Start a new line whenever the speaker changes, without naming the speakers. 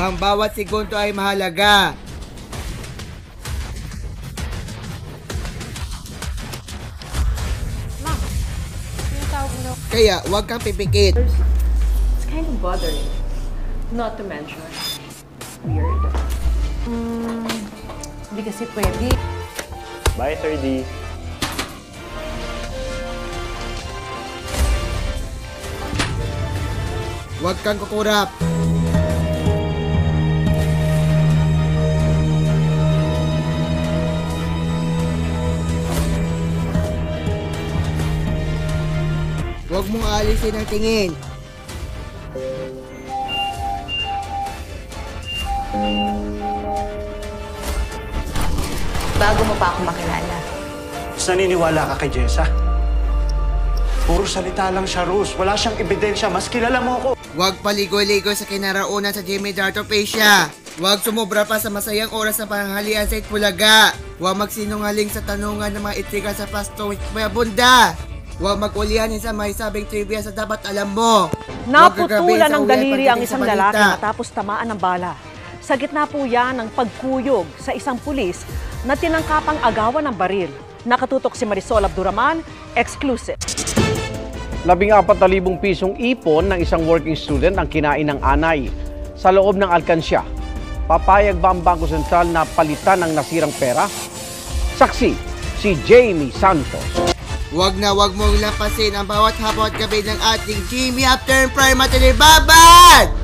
Ang bawat segundo ay mahalaga.
Ma'am, tinatawag mo daw.
Kaya huwag kang pipikit.
It's kind of bothering. Not to mention, weird. Hindi kasi pwede.
Bye, Sir D.
Huwag kang kukurap. Huwag mong alisin ang tingin.
Bago mo pa ako makilala.
Mas naniniwala ka kay Jessa? Puro salita lang siya, Rose. Wala siyang ebidensya. Mas kilala mo ako.
Huwag paligoy-ligoy sa kinaraunan sa Jimmy Dartopecia. Huwag sumobra pa sa masayang oras ng panghalian sa Itbulaga. Huwag magsinungaling sa tanungan ng mga itriga sa plastic mayabunda. Huwag mag-ulianin sa may sabing trivia sa dapat alam mo.
Naputulan ng daliri ang isang lalaki matapos tamaan ng bala. Sa gitna po yan ng pagkuyog sa isang pulis na tinangkapang agawan ng baril. Nakatutok si Marisol Abduraman, exclusive.
14,000 pisong ipon ng isang working student ang kinain ng anay sa loob ng alkansya. Papayag ba ang Bangko Sentral na palitan ang nasirang pera? Saksi, si Jamie Santos.
Huwag na huwag mong lapasin ang bawat hapon at gabi ng ating Jimmy After Prime at Babad!